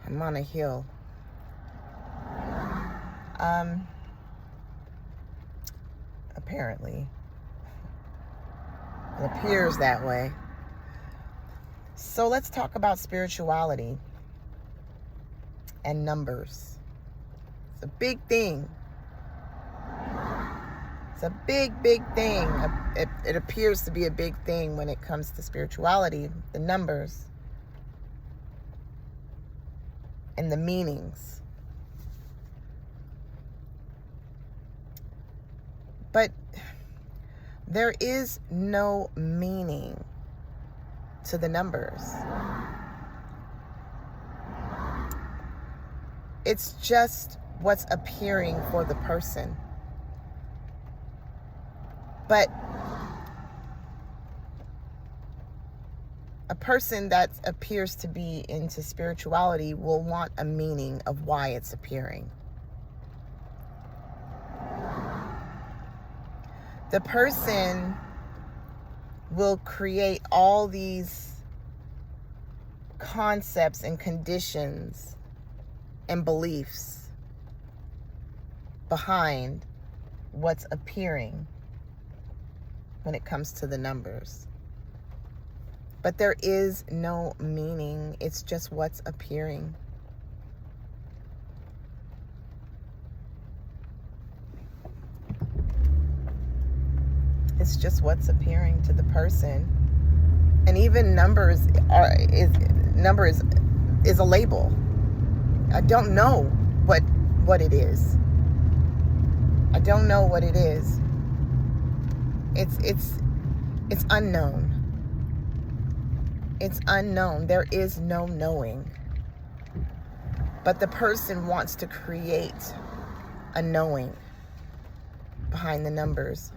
I'm on a hill. Apparently. It appears that way. So let's talk about spirituality and numbers. It's a big thing. It's a big, big thing. It appears to be a big thing when it comes to spirituality, the numbers and the meanings. But there is no meaning to the numbers. It's just what's appearing for the person. But a person that appears to be into spirituality will want a meaning of why it's appearing. The person will create all these concepts and conditions and beliefs behind what's appearing when it comes to the numbers. But there is no meaning. It's just what's appearing. It's just what's appearing to the person. And even number is a label. I don't know what it is. I don't know what it is. It's unknown. It's unknown. There is no knowing. But the person wants to create a knowing behind the numbers.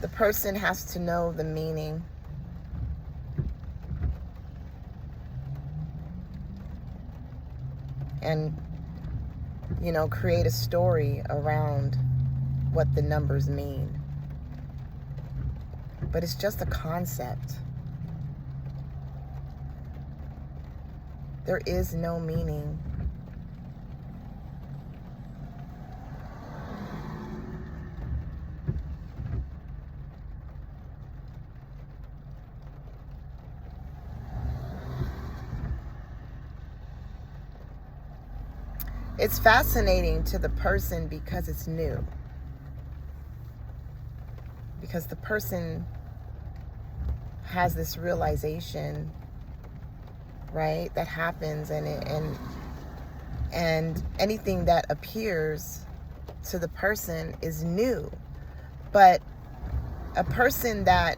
The person has to know the meaning. And, create a story around what the numbers mean. But it's just a concept. There is no meaning. It's fascinating to the person because it's new. Because the person has this realization, right, that happens, and anything that appears to the person is new. But a person that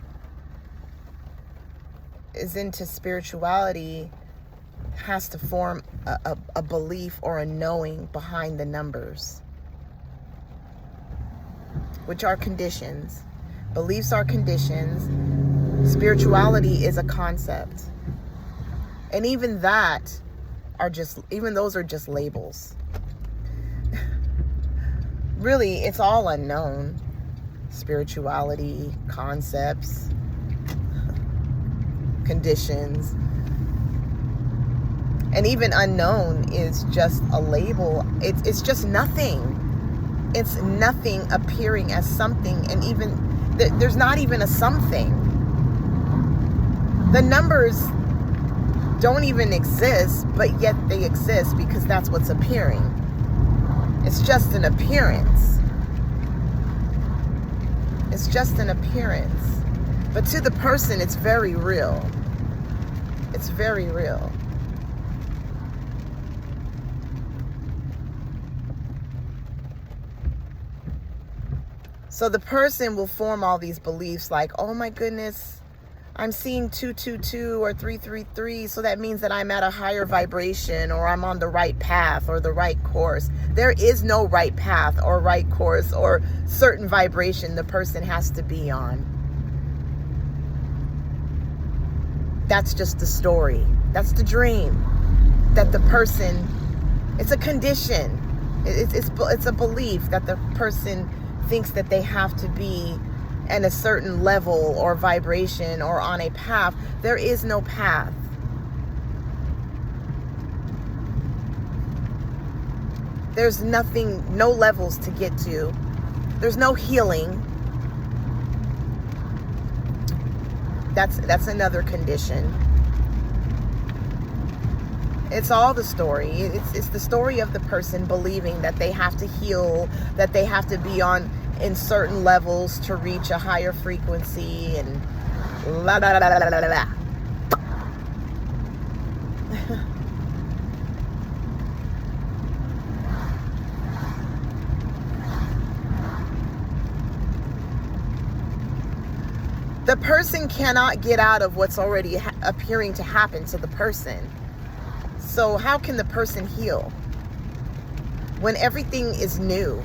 is into spirituality has to form a belief or a knowing behind the numbers, which are conditions. Beliefs are conditions. Spirituality is a concept. And even those are just labels. Really, it's all unknown. Spirituality, concepts, conditions. And even unknown is just a label. It's just nothing. It's nothing appearing as something. And even there's not even a something. The numbers don't even exist, but yet they exist because that's what's appearing. It's just an appearance. It's just an appearance. But to the person, it's very real. It's very real. So the person will form all these beliefs like, oh my goodness, I'm seeing 222 or 333, so that means that I'm at a higher vibration, or I'm on the right path or the right course. There is no right path or right course or certain vibration the person has to be on. That's just the story. That's the dream that the person It's a condition. It's a belief that the person thinks that they have to be in a certain level or vibration or on a path. There is no path. There's nothing, no levels to get to. There's no healing. That's another condition. It's all the story. It's the story of the person believing that they have to heal, that they have to be in certain levels to reach a higher frequency, and la la la la la la. The person cannot get out of what's already appearing to happen to the person. So how can the person heal when everything is new?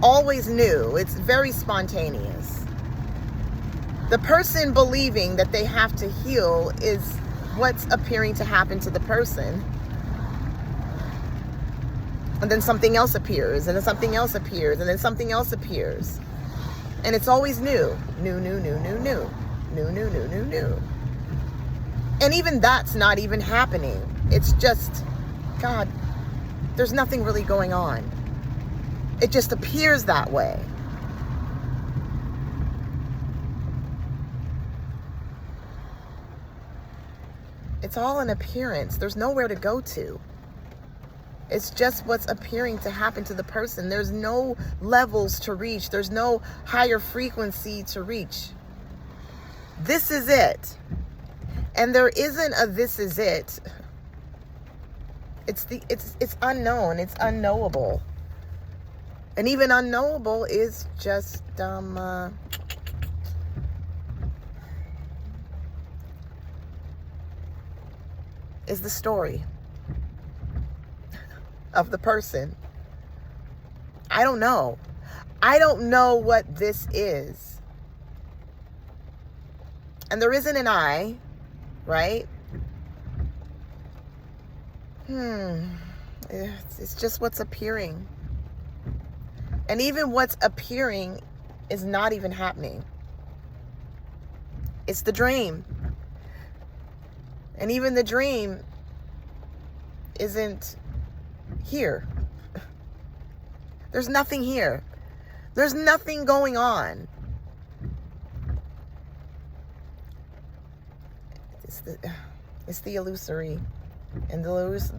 Always new. It's very spontaneous. The person believing that they have to heal is what's appearing to happen to the person. And then something else appears, and then something else appears, and then something else appears. And it's always new. New, new, new, new, new. New, new, new, new, new. And even that's not even happening. It's just, God, there's nothing really going on. It just appears that way. It's all an appearance. There's nowhere to go to. It's just what's appearing to happen to the person. There's no levels to reach. There's no higher frequency to reach. This is it. And there isn't a this is it. It's unknown. It's unknowable. And even unknowable is just is the story of the person. I don't know. I don't know what this is. And there isn't an I, right? It's just what's appearing. And even what's appearing is not even happening. It's the dream. And even the dream isn't here. There's nothing here. There's nothing going on. It's the illusory. And the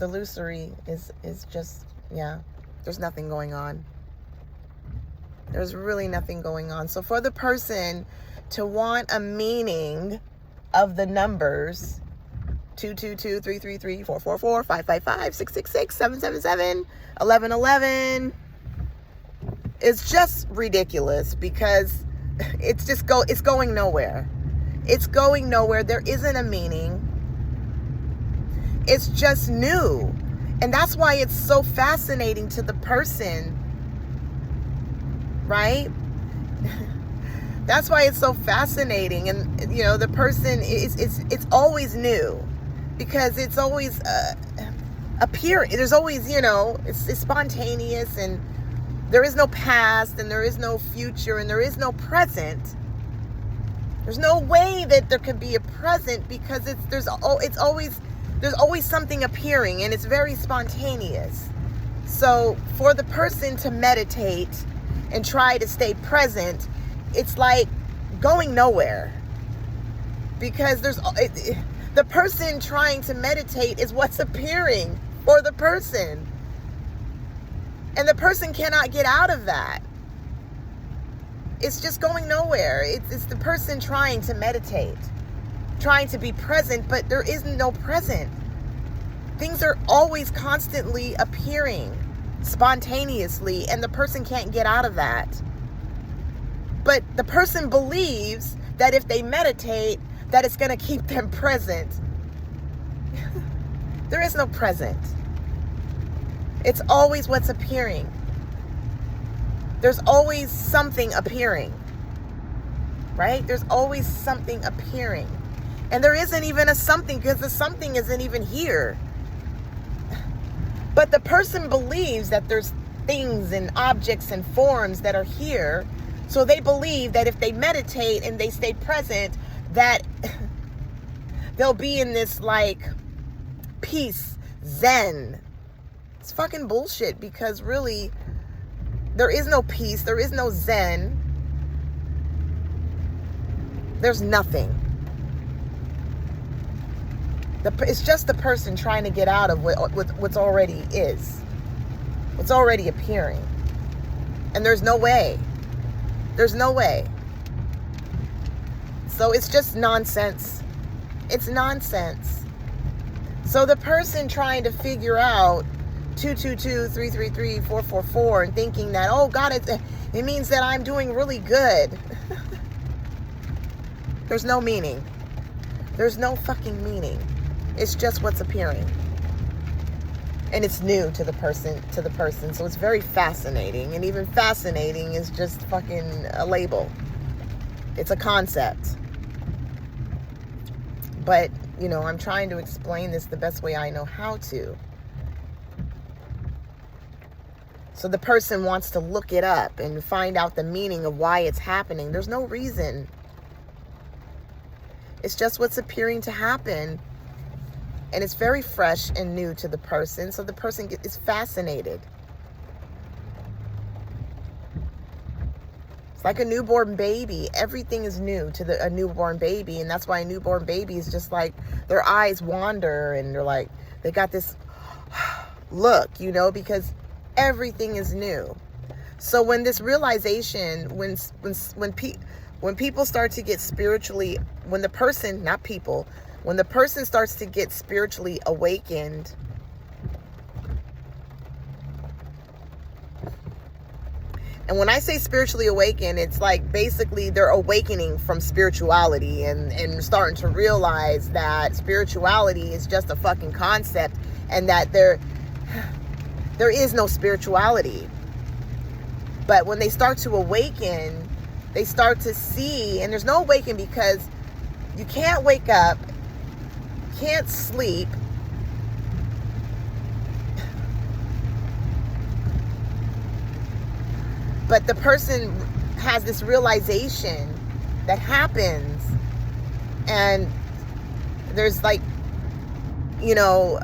illusory is just, yeah, there's nothing going on. There's really nothing going on. So for the person to want a meaning of the numbers 222, 333, 444, 555, 666, 777, 1111 is just ridiculous, because it's going nowhere. It's going nowhere. There isn't a meaning. It's just new. And that's why it's so fascinating to the person, right? That's why it's so fascinating. And, the person it's always new, because it's always appearing. There's always, it's spontaneous, and there is no past, and there is no future, and there is no present. There's no way that there could be a present, because there's always something appearing, and it's very spontaneous. So for the person to meditate and try to stay present, it's like going nowhere, because the person trying to meditate is what's appearing for the person, and the person cannot get out of that. It's just going nowhere. It's the person trying to meditate, trying to be present, but there is no present. Things are always constantly appearing spontaneously, and the person can't get out of that. But the person believes that if they meditate, that it's going to keep them present. There is no present. It's always what's appearing. There's always something appearing, right? There's always something appearing. And there isn't even a something, because the something isn't even here. But the person believes that there's things and objects and forms that are here. So they believe that if they meditate and they stay present, that they'll be in this like peace, zen. It's fucking bullshit, because really there is no peace, there is no zen. There's nothing. It's just the person trying to get out of what's already is. What's already appearing. And there's no way. There's no way. So it's just nonsense. It's nonsense. So the person trying to figure out 222, 333, 444 and thinking that, oh God, it means that I'm doing really good. There's no meaning. There's no fucking meaning. It's just what's appearing. And it's new to the person, so it's very fascinating. And even fascinating is just fucking a label. It's a concept. But, you know, I'm trying to explain this the best way I know how to. So the person wants to look it up and find out the meaning of why it's happening. There's no reason. It's just what's appearing to happen. And it's very fresh and new to the person. So the person is fascinated. It's like a newborn baby. Everything is new to a newborn baby. And that's why a newborn baby is just like, their eyes wander and they're like, they got this look, you know, because everything is new. So when this realization, when people start to get spiritually, when the person, not people, when the person starts to get spiritually awakened, and when I say spiritually awakened, it's like basically they're awakening from spirituality and starting to realize that spirituality is just a fucking concept, and that there is no spirituality. But when they start to awaken, they start to see, and there's no awaken because you can't wake up, can't sleep, but the person has this realization that happens, and there's like, you know,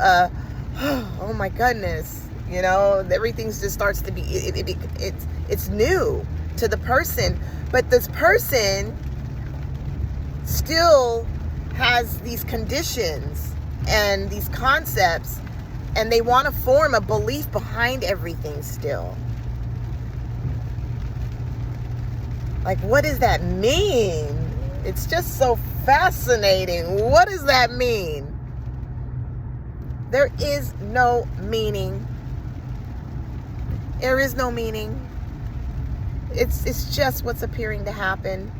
oh my goodness, you know, everything just starts to be, it's new to the person, but this person still has these conditions and these concepts, and they want to form a belief behind everything still. Like, what does that mean? It's just so fascinating. What does that mean? There is no meaning. There is no meaning. It's just what's appearing to happen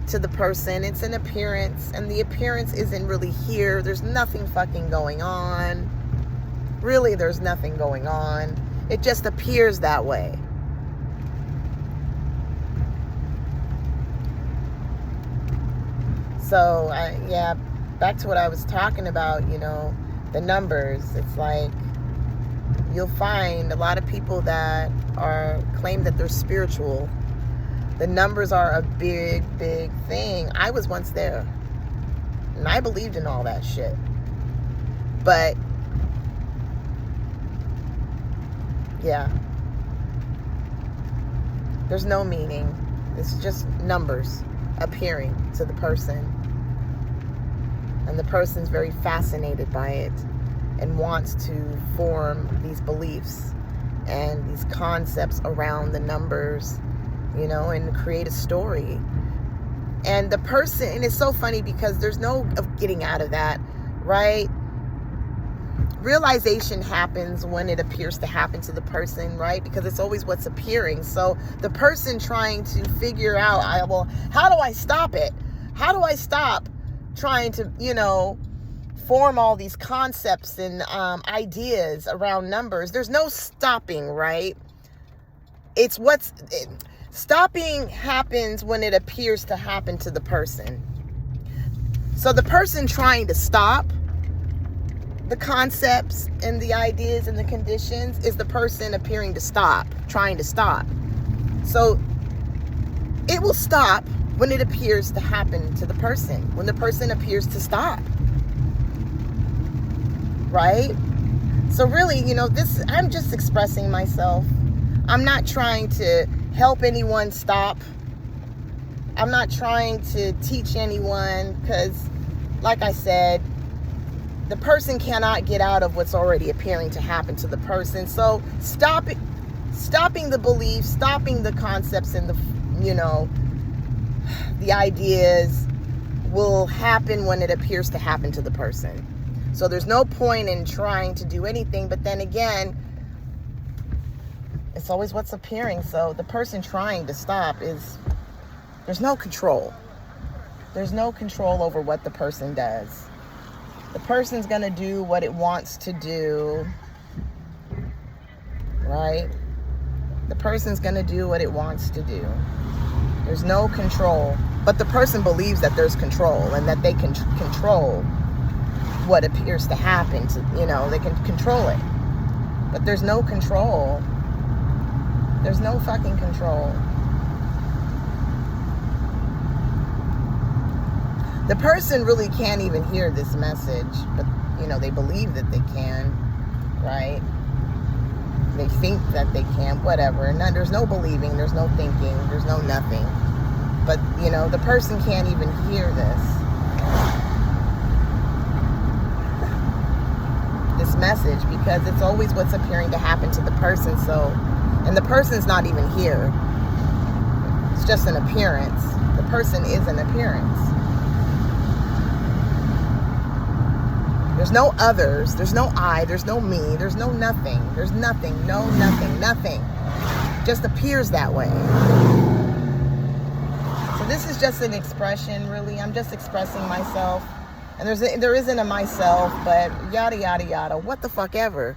to the person. It's an appearance, and the appearance isn't really here. There's nothing fucking going on. Really, there's nothing going on. It just appears that way. So, yeah, back to what I was talking about, you know, the numbers. It's like, you'll find a lot of people that claim that they're spiritual. The numbers are a big, big thing. I was once there, and I believed in all that shit. But, yeah, there's no meaning. It's just numbers appearing to the person. And the person's very fascinated by it and wants to form these beliefs and these concepts around the numbers, you know, and create a story. And the person, and it's so funny because there's no getting out of that, right? Realization happens when it appears to happen to the person, right? Because it's always what's appearing. So the person trying to figure out, well, how do I stop it? How do I stop trying to, you know, form all these concepts and ideas around numbers? There's no stopping, right? It's stopping happens when it appears to happen to the person. So the person trying to stop, the concepts and the ideas and the conditions is the person appearing to stop, trying to stop. So it will stop when it appears to happen to the person, when the person appears to stop. Right? So really, I'm just expressing myself. I'm not trying to help anyone stop. I'm not trying to teach anyone, because, like I said, the person cannot get out of what's already appearing to happen to the person. So stopping the beliefs, stopping the concepts and the ideas will happen when it appears to happen to the person. So there's no point in trying to do anything. But then again, it's always what's appearing. So the person trying to stop there's no control. There's no control over what the person does. The person's going to do what it wants to do, right? The person's going to do what it wants to do. There's no control. But the person believes that there's control and that they can control what appears to happen to, they can control it. But there's no control. There's no fucking control. The person really can't even hear this message, but, they believe that they can, right? They think that they can, whatever. And there's no believing, there's no thinking, there's no nothing. But, the person can't even hear this message, because it's always what's appearing to happen to the person. So, and the person's not even here. It's just an appearance. The person is an appearance. There's no others, there's no I, there's no me, there's no nothing. There's nothing, no nothing, nothing. Just appears that way. So this is just an expression, really. I'm just expressing myself. And there isn't a myself, but yada, yada, yada. What the fuck ever.